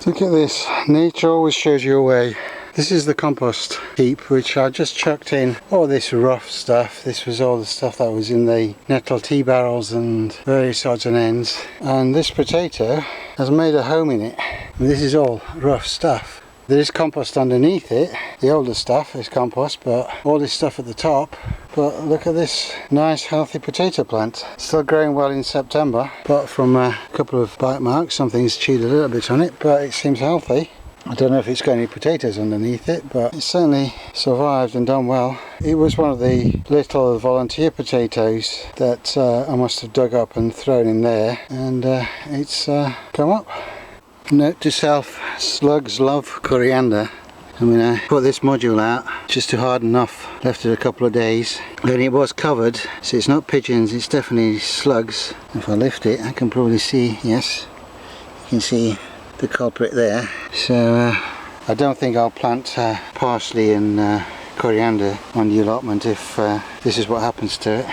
Look at this, nature always shows you a way. This is the compost heap which I just chucked in all this rough stuff. This was all the stuff that was in the nettle tea barrels and various odds and ends. And this potato has made a home in it. And this is all rough stuff. There is compost underneath it. The older stuff is compost, but all this stuff at the top. But look at this nice healthy potato plant. Still growing well in September, but from a couple of bite marks, something's chewed a little bit on it, but it seems healthy. I don't know if it's got any potatoes underneath it, but it certainly survived and done well. It was one of the little volunteer potatoes that I must have dug up and thrown in there, and it's come up. Note to self, slugs love coriander. I mean, I put this module out just to harden off, left it a couple of days. Then it was covered, so it's not pigeons, it's definitely slugs. If I lift it, I can probably see, yes, you can see the culprit there. So I don't think I'll plant parsley and coriander on the allotment if this is what happens to it.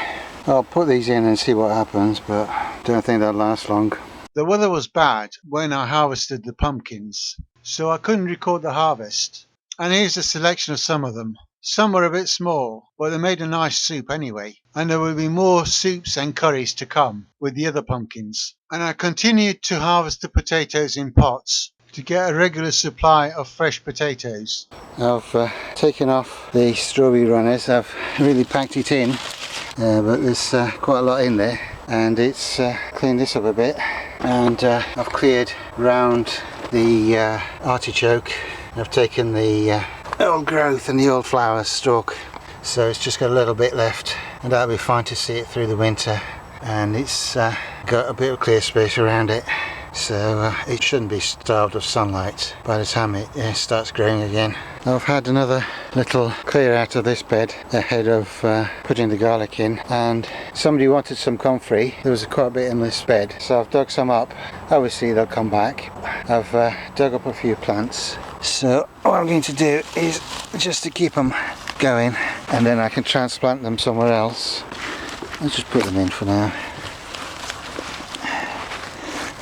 I'll put these in and see what happens, but don't think they'll last long. The weather was bad when I harvested the pumpkins, so I couldn't record the harvest. And here's a selection of some of them. Some were a bit small, but they made a nice soup anyway. And there will be more soups and curries to come with the other pumpkins. And I continued to harvest the potatoes in pots to get a regular supply of fresh potatoes. I've taken off the strawberry runners. I've really packed it in, but there's quite a lot in there. And it's cleaned this up a bit. And I've cleared round the artichoke. I've taken the old growth and the old flower stalk, so it's just got a little bit left, and that'll be fine to see it through the winter. And it's got a bit of clear space around it, so it shouldn't be starved of sunlight by the time it starts growing again. I've had another little clear out of this bed ahead of putting the garlic in, and somebody wanted some comfrey. There was quite a bit in this bed, so I've dug some up. Obviously they'll come back. I've dug up a few plants, so what I'm going to do is just to keep them going, and then I can transplant them somewhere else. I'll just put them in for now.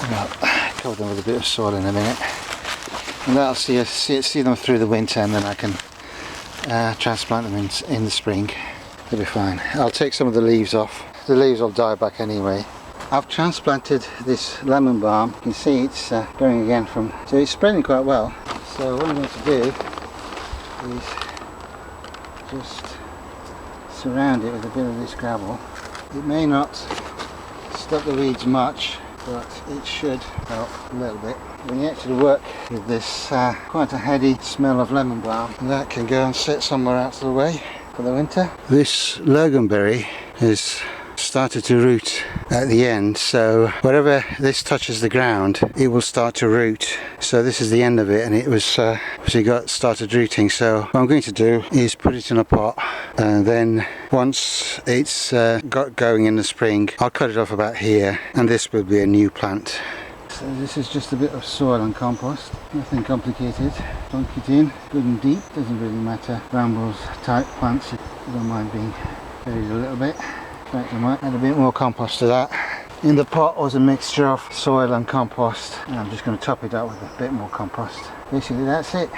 I'll cover them with a bit of soil in a minute, and that'll see them through the winter, and then I can transplant them in the spring. They'll be fine. I'll take some of the leaves off. The leaves will die back anyway. I've transplanted this lemon balm. You can see it's growing again so it's spreading quite well. So what I'm going to do is just surround it with a bit of this gravel. It may not stop the weeds much, but it should help a little bit. When you actually work with this quite a heady smell of lemon balm, that can go and sit somewhere out of the way for the winter. This loganberry has started to root at the end, so wherever this touches the ground it will start to root. So this is the end of it, and it was started rooting. So what I'm going to do is put it in a pot, and then once it's got going in the spring, I'll cut it off about here, and this will be a new plant. So this is just a bit of soil and compost, nothing complicated. Plunk it in good and deep, doesn't really matter. Brambles type plants, you don't mind being buried a little bit. In fact, I might add a bit more compost to that. In the pot was a mixture of soil and compost, and I'm just going to top it up with a bit more compost. Basically that's it.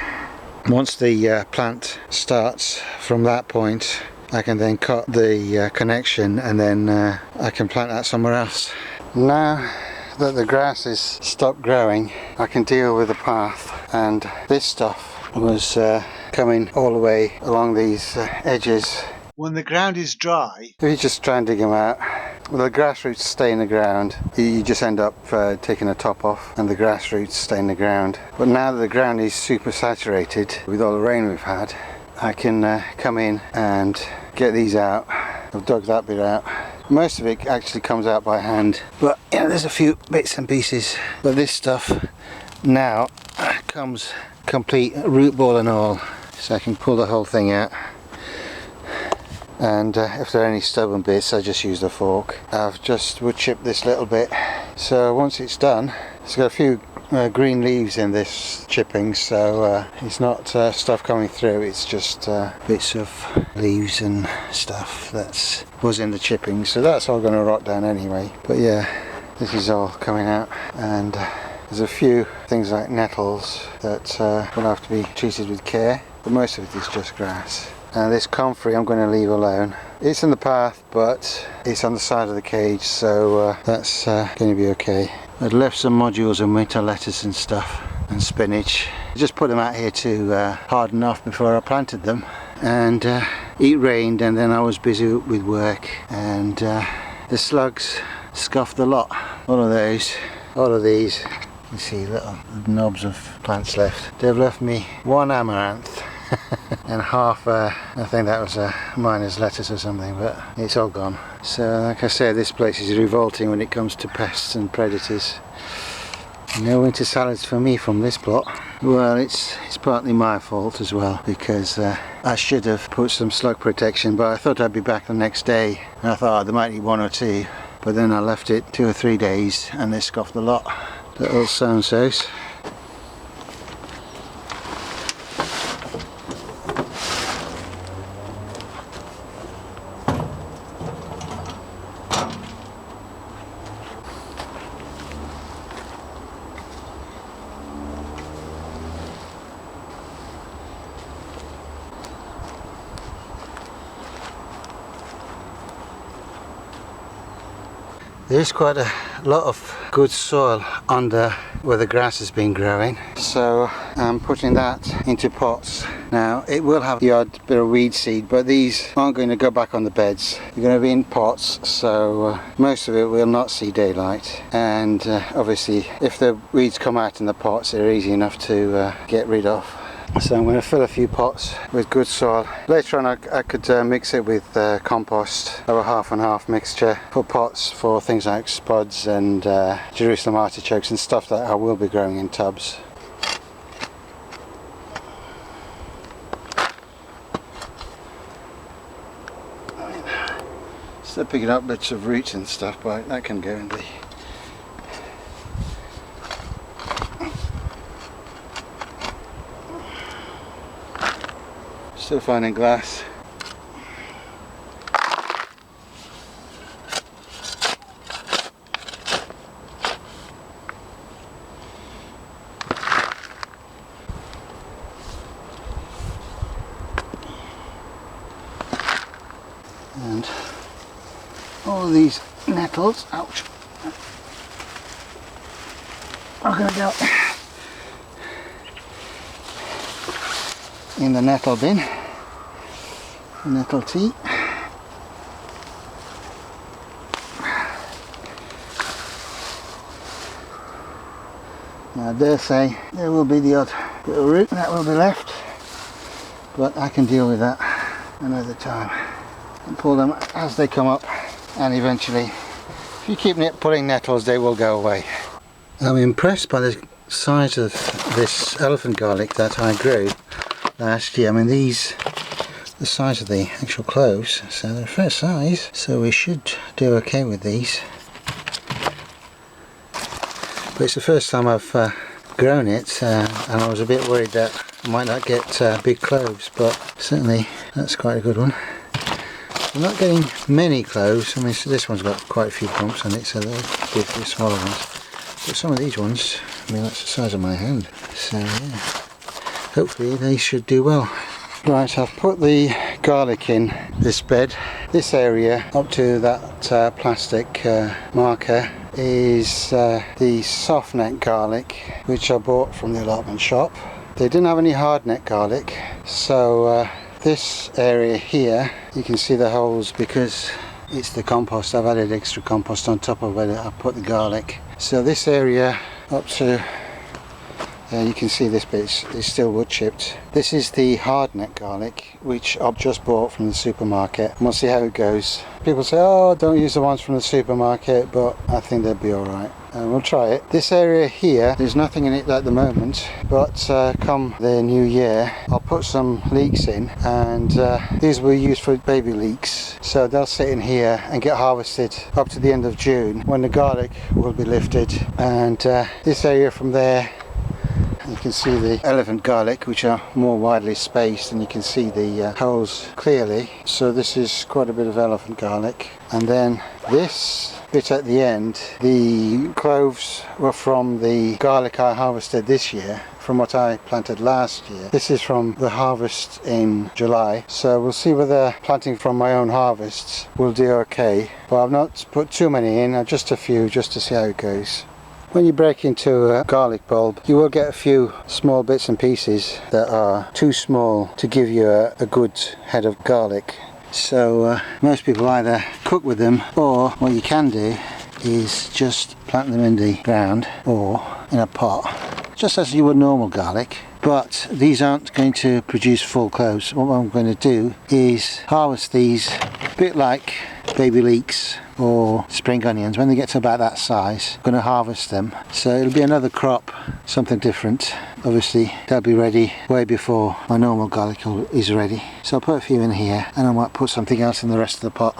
Once the plant starts from that point, I can then cut the connection, and then I can plant that somewhere else. Now that the grass has stopped growing, I can deal with the path, and this stuff was coming all the way along these edges. When the ground is dry, if you just try and dig them out, well, the grass roots stay in the ground. You just end up taking the top off, and the grass roots stay in the ground. But now that the ground is super saturated with all the rain we've had, I can come in and get these out. I've dug that bit out. Most of it actually comes out by hand, but there's a few bits and pieces. But this stuff now comes complete, root ball and all, so I can pull the whole thing out. And if there are any stubborn bits, I just use the fork. I've just wood chipped this little bit, so once it's done, it's got a few green leaves in this chipping, so it's not stuff coming through, it's just bits of leaves and stuff that was in the chipping, so that's all going to rot down anyway. But yeah, this is all coming out, and There's a few things like nettles that will have to be treated with care, but most of it is just grass. And this comfrey I'm going to leave alone. It's in the path, but it's on the side of the cage, so that's going to be okay. I'd left some modules of winter lettuce and stuff, and spinach. I just put them out here to harden off before I planted them. And it rained, and then I was busy with work, and the slugs scuffed the lot. All of those, all of these. You see little knobs of plants left. They've left me one amaranth and half, I think that was a miner's lettuce or something, but it's all gone. So like I said, this place is revolting when it comes to pests and predators. No winter salads for me from this plot. Well, it's partly my fault as well, because I should have put some slug protection, but I thought I'd be back the next day, and I thought there might be one or two, but then I left it 2 or 3 days and they scoffed a lot. Little so-and-sos. There's quite a lot of good soil under where the grass has been growing, so I'm putting that into pots. Now it will have the odd bit of weed seed, but these aren't going to go back on the beds. They're going to be in pots, so most of it will not see daylight, and obviously if the weeds come out in the pots, they're easy enough to get rid of. So I'm going to fill a few pots with good soil. Later on I could mix it with compost, have a half and half mixture for pots for things like spuds and Jerusalem artichokes and stuff that I will be growing in tubs. Still picking up bits of roots and stuff, but that can go in the still finding glass. And all of these nettles, ouch, are going to go in the nettle bin, nettle tea. Now I dare say there will be the odd bit of root that will be left, but I can deal with that another time and pull them as they come up, and eventually if you keep pulling nettles they will go away. I'm impressed by the size of this elephant garlic that I grew last year. I mean, these, the size of the actual cloves, so they're fair size, so we should do okay with these. But it's the first time I've grown it, and I was a bit worried that I might not get big cloves, but certainly that's quite a good one. I'm not getting many cloves. I mean, so this one's got quite a few bumps on it, so they'll be a few smaller ones. But some of these ones, I mean, that's the size of my hand, so yeah. Hopefully they should do well. Right, I've put the garlic in this bed. This area up to that plastic marker is the soft neck garlic, which I bought from the allotment shop. They didn't have any hard neck garlic, so this area here, you can see the holes because it's the compost. I've added extra compost on top of where I put the garlic. So this area up to you can see this bit is still wood chipped. This is the hard neck garlic, which I've just bought from the supermarket, and we'll see how it goes. People say, oh, don't use the ones from the supermarket, but I think they'll be alright. We'll try it. This area here, there's nothing in it at the moment, but come the new year I'll put some leeks in, and these will be used for baby leeks, so they'll sit in here and get harvested up to the end of June when the garlic will be lifted. And this area from there, you can see the elephant garlic, which are more widely spaced, and you can see the holes clearly. So this is quite a bit of elephant garlic. And then this bit at the end, the cloves were from the garlic I harvested this year, from what I planted last year. This is from the harvest in July, so we'll see whether planting from my own harvests will do okay. But I've not put too many in, just a few, just to see how it goes. When you break into a garlic bulb, you will get a few small bits and pieces that are too small to give you a good head of garlic. So most people either cook with them, or what you can do is just plant them in the ground or in a pot, just as you would normal garlic. But these aren't going to produce full cloves. What I'm going to do is harvest these a bit like baby leeks or spring onions. When they get to about that size, I'm going to harvest them. So it'll be another crop, something different. Obviously they'll be ready way before my normal garlic is ready. So I'll put a few in here, and I might put something else in the rest of the pot.